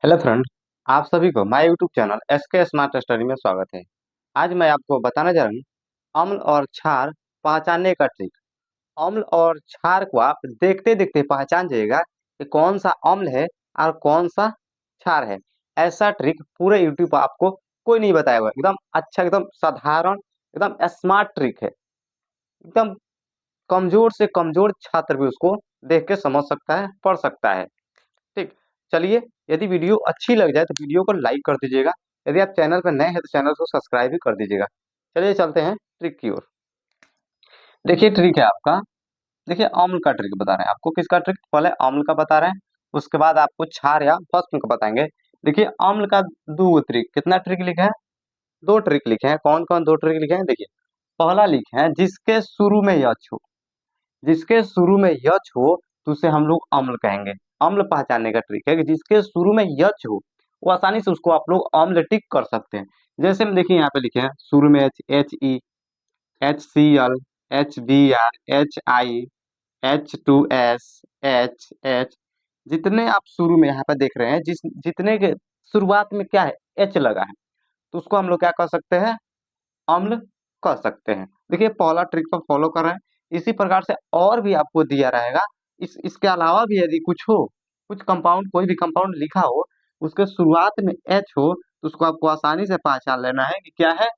Hello friend. आप सभी को my YouTube channel SK smart study में स्वागत है। आज मैं आपको बताने जा रहा हूँ अम्ल और क्षार पहचानने का ट्रिक। अम्ल और क्षार को आप देखते देखते पहचान जाइएगा कि कौन सा अम्ल है और कौन सा क्षार है। ऐसा ट्रिक पूरे यूट्यूब पर आपको कोई नहीं बताएगा। एकदम अच्छा, एकदम साधारण, एकदम स्मार्ट ट्रिक है। एकदम कमजोर से कमजोर छात्र भी उसको देख के समझ सकता है, पढ़ सकता है। ठीक। चलिए, यदि वीडियो अच्छी लग जाए तो वीडियो को लाइक कर दीजिएगा। यदि आप चैनल पर नए हैं तो चैनल को सब्सक्राइब भी कर दीजिएगा। चलिए चलते हैं ट्रिक की ओर। देखिए ट्रिक है आपका। देखिए अम्ल का ट्रिक बता रहे हैं आपको। किसका ट्रिक? पहले अम्ल का बता रहे हैं, उसके बाद आपको क्षार या भस्म का बताएंगे। देखिए अम्ल का दो ट्रिक, कितना ट्रिक लिखे हैं? दो ट्रिक लिखे हैं। कौन कौन दो ट्रिक लिखे हैं? देखिए पहला लिखे हैं जिसके शुरू में यच हो। जिसके शुरू में यच हो तो उसे हम लोग अम्ल कहेंगे। अम्ल पहचानने का ट्रिक है कि जिसके शुरू में यच हो वो आसानी से उसको आप लोग अम्ल टिक कर सकते हैं। जैसे हम देखिए यहाँ पे लिखे हैं शुरू में H, H E, H C L, H B R, H I, H2S, H H. जितने आप शुरू में यहाँ पे देख रहे हैं, जितने के शुरुआत में क्या है, एच लगा है, तो उसको हम लोग क्या कर सकते हैं? अम्ल कह सकते हैं। देखिए पहला ट्रिक तो फॉलो कर रहे हैं। इसी प्रकार से और भी आपको दिया रहेगा। इसके अलावा भी यदि कुछ हो, कुछ कंपाउंड, कोई भी कंपाउंड लिखा हो, उसके शुरुआत में एच हो, तो उसको आपको आसानी से पहचान लेना है कि क्या है,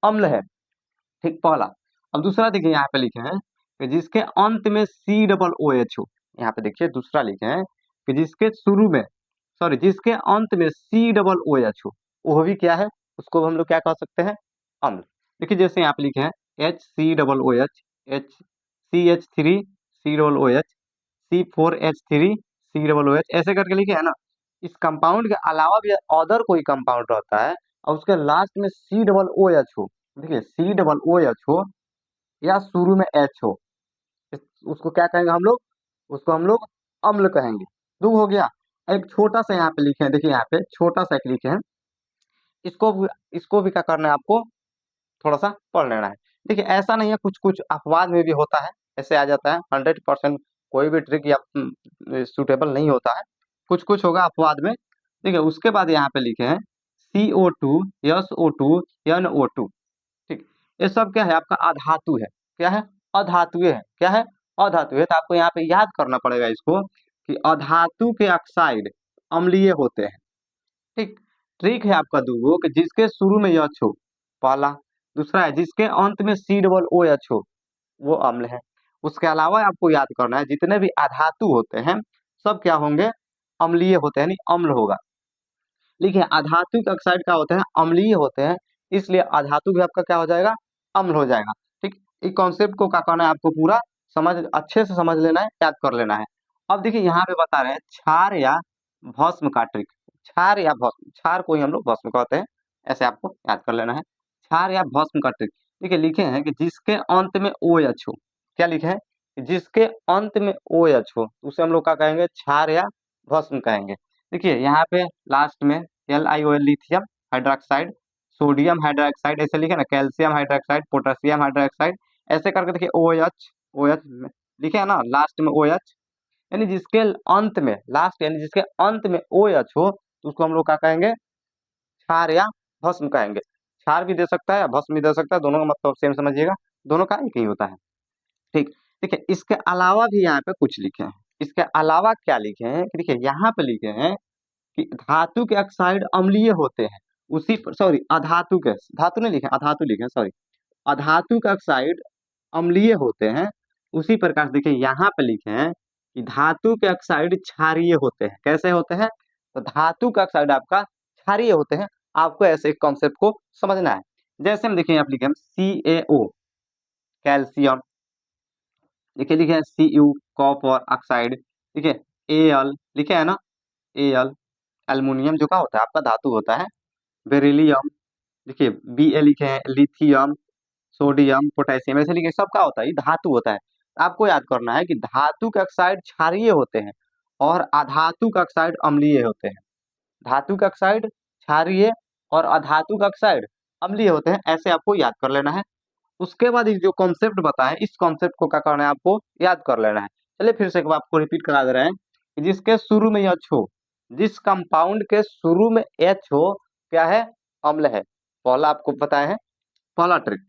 अम्ल है। ठीक, पहला। अब दूसरा देखिए यहाँ पे लिखे हैं कि जिसके अंत में सी डबल ओ एच हो। यहाँ पे देखिए दूसरा लिखे हैं कि जिसके शुरू में, सॉरी, जिसके अंत में सी डबल ओ एच हो, वो भी क्या है, उसको हम लोग क्या कह सकते हैं? अम्ल। देखिए जैसे यहाँ पे लिखे हैं HCOOH, HCH3 COOH, C4H3 COOH, ऐसे करके लिखे है ना। इस कंपाउंड के अलावा भी अदर कोई कंपाउंड रहता है और उसके लास्ट में COOH हो, देखिए COOH हो या शुरू में H हो, उसको क्या कहेंगे हम लोग? उसको हम लोग अम्ल कहेंगे। दो हो गया। एक छोटा सा यहाँ पे लिखे हैं, देखिए यहाँ पे छोटा सा एक लिखे हैं। इसको भी क्या करना है आपको? थोड़ा सा पढ़ लेना है। देखिए ऐसा नहीं है, कुछ कुछ अपवाद में भी होता है, ऐसे आ जाता है। 100% कोई भी ट्रिक या सूटेबल नहीं होता है, कुछ कुछ होगा अपवाद में। देखिए उसके बाद यहाँ पे लिखे हैं CO2, SO2, NO2। ठीक, ये सब क्या है? आपका अधातु है। क्या है? अधातु है। क्या है? अधातु है। तो आपको यहाँ पे याद करना पड़ेगा इसको कि अधातु के ऑक्साइड अम्लीय होते हैं। ठीक। ट्रिक है आपका दूगो कि जिसके शुरू में यच हो, पहला। दूसरा है जिसके अंत में सी डबल ओ एच हो, वो अम्ल है। उसके अलावा आपको याद करना है जितने भी अधातु होते हैं सब क्या होंगे? अम्लीय होते हैं, यानी अम्ल होगा। देखिए अधातु के ऑक्साइड क्या होते हैं? अम्लीय होते हैं, इसलिए अधातु भी आपका क्या हो जाएगा? अम्ल हो जाएगा। ठीक। इस कॉन्सेप्ट को क्या करना है आपको? पूरा समझ, अच्छे से समझ लेना है, याद कर लेना है। अब देखिए यहाँ पे बता रहे हैं क्षार या भस्म का ट्रिक। क्षार या भस्म, क्षार को ही हम लोग भस्म कहते हैं, ऐसे आपको याद कर लेना है। क्षार या भस्म का ट्रिक। देखिए लिखे हैं कि जिसके अंत में ओ एच हो। क्या लिखे हैं? कि जिसके अंत में ओ एच हो उसे हम लोग क्या कहेंगे? क्षार या भस्म कहेंगे। देखिए यहाँ पे लास्ट में LiOL, lithium hydroxide, sodium hydroxide, ऐसे लिखे ना, कैल्शियम हाइड्रोक्साइड, पोटेशियम हाइड्रोक्साइड, ऐसे करके देखिए OH लिखे है ना, लास्ट में OH। यानी जिसके अंत में, लास्ट यानी जिसके अंत में OH हो तो उसको हम लोग क्या कहेंगे? क्षार या भस्म कहेंगे। क्षार भी दे सकता है या भस्म भी दे सकता है, दोनों का मतलब सेम समझिएगा, दोनों का एक ही होता है। ठीक। देखिए इसके अलावा भी यहाँ पे कुछ लिखे हैं। इसके अलावा क्या लिखे हैं कि देखिए यहाँ पे लिखे हैं कि धातु के ऑक्साइड अम्लीय होते हैं। उसी पर, सॉरी, अधातु के, धातु नहीं लिखे, अधातु लिखे, सॉरी, अधातु के ऑक्साइड अम्लीय होते हैं। उसी प्रकार से देखिए यहाँ पे लिखे हैं कि धातु के ऑक्साइड क्षारीय होते हैं। कैसे होते हैं? तो धातु का ऑक्साइड आपका क्षारीय होते हैं। आपको ऐसे कॉन्सेप्ट को समझना है। जैसे हम देखिए यहाँ पे लिखे हैं CaO, कैल्शियम। देखिए लिखे हैं Cu, कॉपर ऑक्साइड। देखिए Al लिखे है ना, Al, एल्युमिनियम जो का होता है आपका धातु होता है। बेरिलियम, देखिए Ba लिखे हैं, लिथियम, सोडियम, पोटेशियम, ऐसे लिखे, सब का होता है, ये धातु होता है। आपको याद करना है कि धातु के ऑक्साइड क्षारीय होते हैं और अधातु के ऑक्साइड अम्लीय होते हैं। धातु के ऑक्साइड क्षारीय और अधातु के ऑक्साइड अम्लीय होते हैं, ऐसे आपको याद कर लेना है। उसके बाद ये जो कॉन्सेप्ट बताएं, इस कॉन्सेप्ट को क्या करना है? आपको याद कर लेना है। चलिए फिर से एक बार आपको रिपीट करा दे रहे हैं कि जिसके शुरू में यह छो, जिस कंपाउंड के शुरू में एच हो क्या है, अम्ल है। पहला आपको पता है, पहला ट्रिक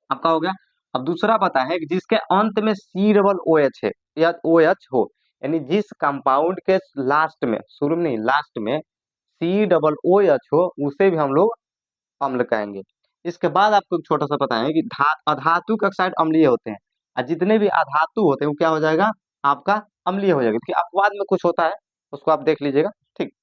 आपका हो गया। अब दूसरा पता है कि जिसके अंत में सी डबल ओ एच है या ओ एच हो, यानी जिस कंपाउंड के लास्ट में, शुरू में नहीं लास्ट में सी डबल ओ एच हो, उसे भी हम लोग अम्ल कहेंगे। इसके बाद आपको एक छोटा सा पता है कि अधातुक ऑक्साइड अम्लीय होते हैं, और जितने भी अधातु होते हैं वो क्या हो जाएगा, आपका अम्लीय हो जाएगा। देखिए अपवाद में कुछ होता है, उसको आप देख लीजिएगा, ठीक।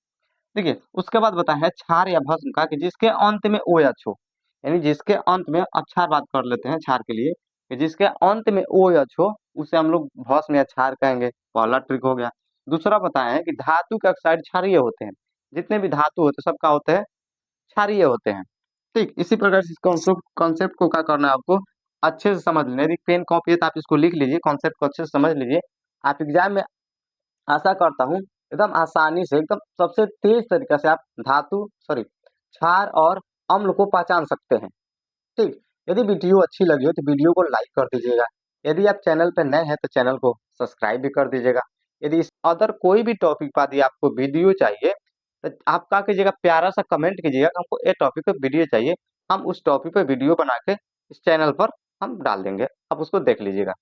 देखिए उसके बाद बता है क्षार या भस्म का, कि जिसके अंत में ओ एच हो, यानी जिसके अंत में, अब क्षार बात कर लेते हैं क्षार के लिए, कि जिसके अंत में ओ एच हो उसे हम लोग भस्म या क्षार कहेंगे। पहला ट्रिक हो गया। दूसरा बताया है कि धातु के ऑक्साइड क्षारीय होते हैं, जितने भी धातु होते हैं सबका होते हैं क्षारीय होते हैं, ठीक। इसी प्रकार से इस कॉन्सेप्ट को क्या करना है आपको, अच्छे से समझ लेना। यदि पेन कॉपी है तो आप इसको लिख लीजिए, कॉन्सेप्ट को अच्छे से समझ लीजिए। आप एग्जाम में, आशा करता हूँ एकदम आसानी से, एकदम सबसे तेज तरीके से आप धातु सॉरी क्षार और अम्ल को पहचान सकते हैं, ठीक। यदि वीडियो अच्छी लगी हो तो वीडियो को लाइक कर दीजिएगा। यदि आप चैनल पर नए हैं तो चैनल को सब्सक्राइब भी कर दीजिएगा। यदि इस अदर कोई भी टॉपिक पर यदि आपको वीडियो चाहिए तो आप क्या कीजिएगा, प्यारा सा कमेंट कीजिएगा कि हमको ये टॉपिक पे वीडियो चाहिए, हम उस टॉपिक पे वीडियो बना के इस चैनल पर हम डाल देंगे, आप उसको देख लीजिएगा।